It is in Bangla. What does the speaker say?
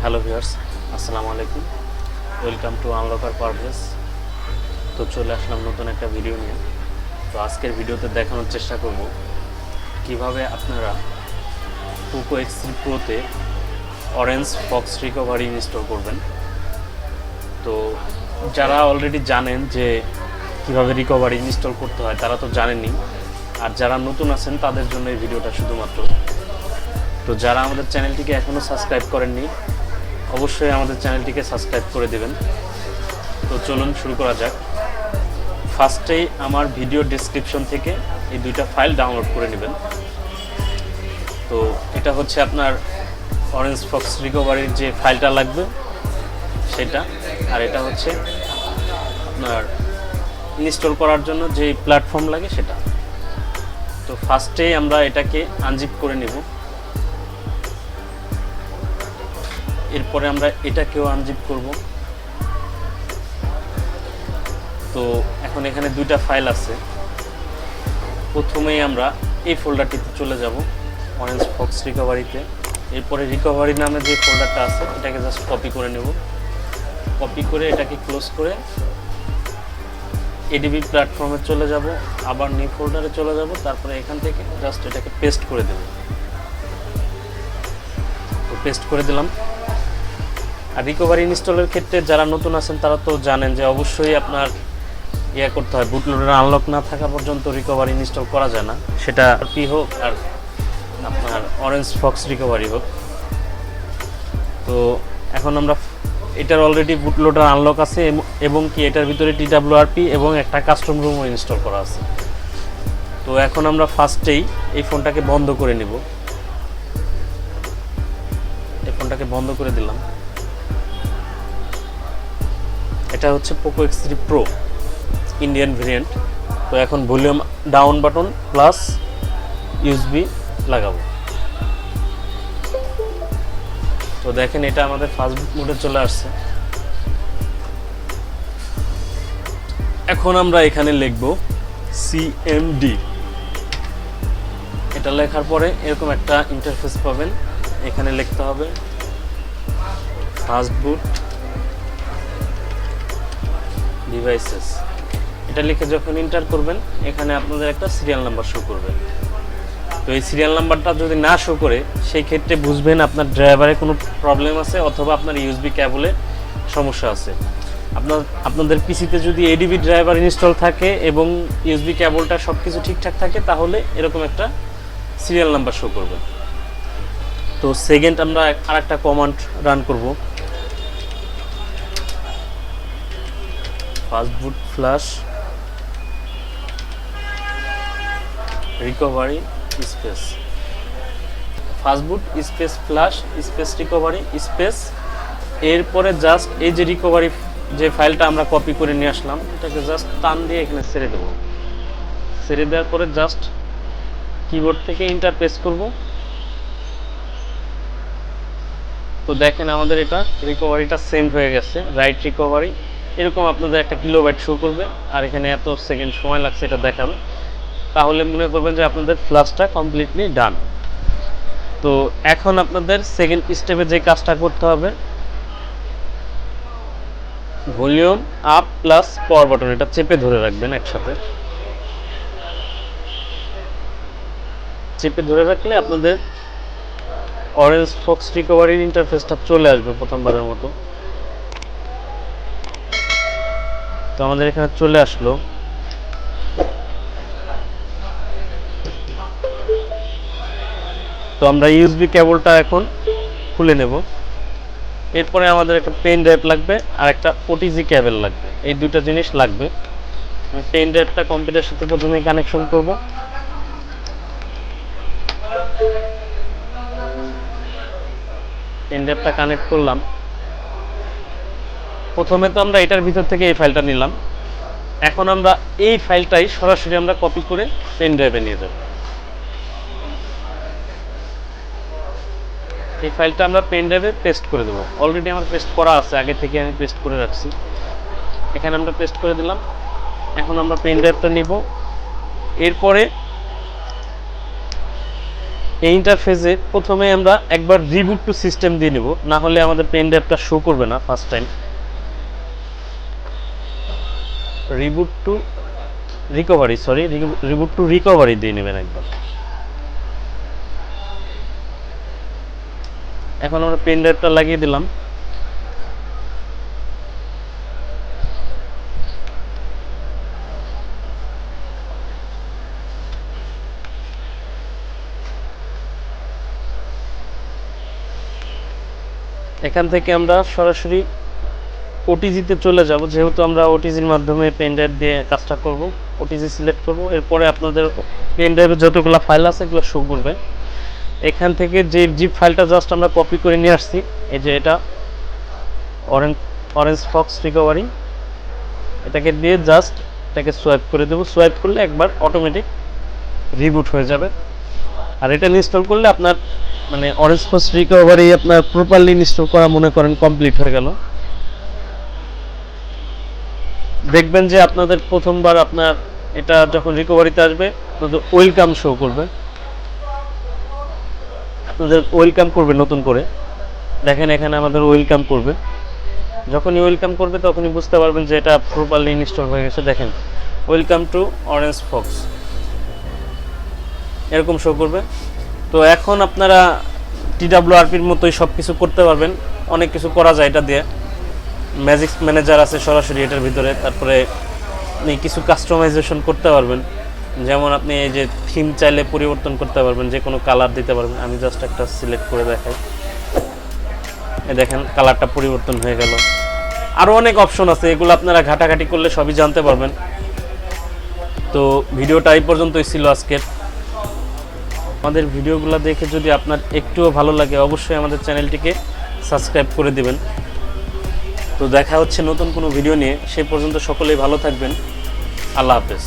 হ্যালো ভিউয়ার্স, আসসালামু আলাইকুম। Welcome to unlocker Parvez. তো চলে আসলাম নতুন একটা ভিডিও নিয়ে। তো আজকের ভিডিওতে দেখানোর চেষ্টা করব কিভাবে আপনারা পোকো X3 প্রোতে অরেঞ্জ ফক্স রিকভারি ইনস্টল করবেন। তো যারা অলরেডি জানেন যে কিভাবে রিকভারি ইনস্টল করতে হয় তারা তো জানেনই, আর যারা নতুন আছেন তাদের জন্য এই ভিডিওটা শুধুমাত্র। তো যারা আমাদের চ্যানেলটিকে এখনও সাবস্ক্রাইব করেননি অবশ্যই আমাদের চ্যানেলটিকে সাবস্ক্রাইব করে দেবেন। তো চলুন শুরু করা যাক। ফার্স্টেই আমার ভিডিও ডেসক্রিপশন থেকে এই দুইটা ফাইল ডাউনলোড করে নেবেন। তো এটা হচ্ছে আপনার অরেঞ্জ ফক্স রিকভারির যে ফাইলটা লাগবে সেটা, আর এটা হচ্ছে আপনার ইনস্টল করার জন্য যে প্ল্যাটফর্ম লাগে সেটা। তো ফার্স্টেই আমরা এটাকে আনজিপ করে নেব, এরপরে আমরা এটাকেও আনজিপ করব। তো এখন এখানে দুইটা ফাইল আছে। প্রথমেই আমরা এই ফোল্ডারটিতে চলে যাব, অরেঞ্জ ফক্স রিকভারিতে। এরপরে রিকভারি নামে যে ফোল্ডারটা আছে এটাকে জাস্ট কপি করে নেব। কপি করে এটাকে ক্লোজ করে এডিবি প্ল্যাটফর্মে চলে যাব, আবার নিউ ফোল্ডারে চলে যাব, তারপরে এখান থেকে জাস্ট এটাকে পেস্ট করে দেব। তো পেস্ট করে দিলাম। আর রিকভারি ইনস্টলের ক্ষেত্রে যারা নতুন আছেন তারা তো জানেন যে অবশ্যই আপনার করতে হয়, বুটলোডার আনলক না থাকা পর্যন্ত রিকভারি ইনস্টল করা যায় না, সেটা পি হোক আর আপনার অরেঞ্জ ফক্স রিকভারি হোক। তো এখন আমরা এটার অলরেডি বুটলোডার আনলক আছে এবং কি এটার ভিতরে TWRP এবং একটা কাস্টম রুমও ইনস্টল করা আছে। তো এখন আমরা ফার্স্টেই এই ফোনটাকে বন্ধ করে নিব। এই ফোনটাকে বন্ধ করে দিলাম। এটা হচ্ছে Poco X3 pro Indian variant. তো এখন volume down button plus USB লাগাবো। তো দেখেন এটা আমাদের ফাস্ট বুট মোডে চলে আসছে। এখন আমরা এখানে লিখব CMD। এটা লেখার পরে এরকম একটা ইন্টারফেস পাবেন। এখানে লিখতে হবে ফাস্ট বুট ডিভাইসেস। এটা লিখে যখন এন্টার করবেন এখানে আপনাদের একটা সিরিয়াল নাম্বার শো করবে। তো এই সিরিয়াল নাম্বারটা যদি না শো করে সেই ক্ষেত্রে বুঝবেন আপনার ড্রাইভারে কোনো প্রবলেম আছে অথবা আপনার ইউএসবি কেবলে সমস্যা আছে। আপনাদের পিসিতে যদি এডিবি ড্রাইভার ইনস্টল থাকে এবং ইউএসবি কেবলটা সব কিছু ঠিকঠাক থাকে তাহলে এরকম একটা সিরিয়াল নাম্বার শো করবে। তো সেকেন্ড আমরা আরেকটা কমান্ড রান করব, fastboot flash recovery space, fastboot space flash space recovery space. এরপরে জাস্ট এই যে রিকভারি যে ফাইলটা আমরা কপি করে নিয়ে আসলাম এটাকে জাস্ট টান দিয়ে এখানে ছেড়ে দেবো। ছেড়ে দেওয়ার পরে জাস্ট কিবোর্ড থেকে এন্টার প্রেস করব। তো দেখেন আমাদের এটা রিকভারিটা সেভ হয়ে গেছে, রাইট রিকভারি। এরকম আপনাদের একটা কিলোবাইট শো করবে আর এখানে এত সেকেন্ড সময় লাগছে এটা দেখাবে, তাহলে মনে করবেন যে আপনাদের ফ্ল্যাশটা কমপ্লিটলি ডান। তো এখন আপনাদের সেকেন্ড স্টেপে যে কাজটা করতে হবে, volume up plus power button এটা চেপে ধরে রাখবেন একসাথে। চেপে ধরে রাখলে আপনাদের অরেঞ্জ ফক্স রিকভারির ইন্টারফেসটা চলে আসবে প্রথমবারের মতো। তো আমাদের এখানে চলে আসলো। তো আমরা ইউএসবি কেবলটা এখন খুলে নেব। এরপরে আমাদের একটা পেন ড্রাইভ লাগবে আর একটা ওটিজি কেবল লাগবে, এই দুটো জিনিস লাগবে। আমি পেন ড্রাইভটা কম্পিউটারের সাথে প্রথমে কানেকশন করব। পেন ড্রাইভটা কানেক্ট করলাম। প্রথমে তো আমরা এটার ভিতর থেকে এই ফাইলটা নিলাম, এখন আমরা এই ফাইলটাই সরাসরি আমরা কপি করে পেন ড্রাইভে নিয়ে যাব। এই ফাইলটা আমরা পেন ড্রাইভে পেস্ট করে দেবো। অলরেডি আমার পেস্ট করা আছে, আগে থেকে আমি পেস্ট করে রাখছি। এখানে আমরা পেস্ট করে দিলাম। এখন আমরা পেন ড্রাইভটা নিব। এরপরে এই ইন্টারফেসে প্রথমে আমরা একবার রিবুট টু সিস্টেম দিয়ে নেব, না হলে আমাদের পেন ড্রাইভটা শো করবে না first time. Reboot two recovery দিয়ে নেবেন একবার। এখন আমরা পেন ড্রাইভটা লাগিয়ে দিলাম। এখান থেকে আমরা সরাসরি ওটিজিতে চলে যাব, যেহেতু আমরা ওটিজির মাধ্যমে পেন ড্রাইভ দিয়ে কাজটা করব। ওটিজি সিলেক্ট করব, এরপরে আপনাদের পেন ড্রাইভে যতগুলো ফাইল আছে এগুলো শো করবে। এখান থেকে যে জিপ ফাইলটা জাস্ট আমরা কপি করে নিয়ে আসছি, এই যে এটা অরেঞ্জ ফক্স রিকভারি, এটাকে দিয়ে জাস্ট এটাকে সোয়াইপ করে দেবো। সোয়াইপ করলে একবার অটোমেটিক রিবুট হয়ে যাবে। আর এটা ইনস্টল করলে আপনার মানে অরেঞ্জ ফক্স রিকভারি আপনার প্রপারলি ইনস্টল করা মনে করেন কমপ্লিট হয়ে গেল। দেখবেন যে আপনাদের প্রথমবার আপনার এটা যখন রিকভারিতে আসবে আপনাদের ওয়েলকাম শো করবে, আপনাদের ওয়েলকাম করবে নতুন করে। দেখেন এখানে আমাদের ওয়েলকাম করবে, যখনই ওয়েলকাম করবে তখনই বুঝতে পারবেন যে এটা প্রপারলি ইনস্টল হয়ে গেছে। দেখেন ওয়েলকাম টু অরেঞ্জ ফক্স এরকম শো করবে। তো এখন আপনারা TWRPর মতোই সব কিছু করতে পারবেন, অনেক কিছু করা যায় এটা দিয়ে। ম্যাজিক ম্যানেজার আছে সরাসরি এটার ভিতরে, তারপরে আপনি কিছু কাস্টমাইজেশন করতে পারবেন, যেমন আপনি এই যে থিম চাইলে পরিবর্তন করতে পারবেন, যে কোনো কালার দিতে পারবেন। আমি জাস্ট একটা সিলেক্ট করে দেখাই, এই দেখেন কালারটা পরিবর্তন হয়ে গেল। আরও অনেক অপশন আছে, এগুলো আপনারা ঘাটাঘাটি করলে সবই জানতে পারবেন। তো ভিডিওটা এই পর্যন্তই ছিল আজকের। আমাদের ভিডিওগুলো দেখে যদি আপনার একটুও ভালো লাগে অবশ্যই আমাদের চ্যানেলটিকে সাবস্ক্রাইব করে দিবেন। তো দেখা হচ্ছে নতুন কোনো ভিডিও নিয়ে, সেই পর্যন্ত সকলেই ভালো থাকবেন। আল্লাহ হাফেজ।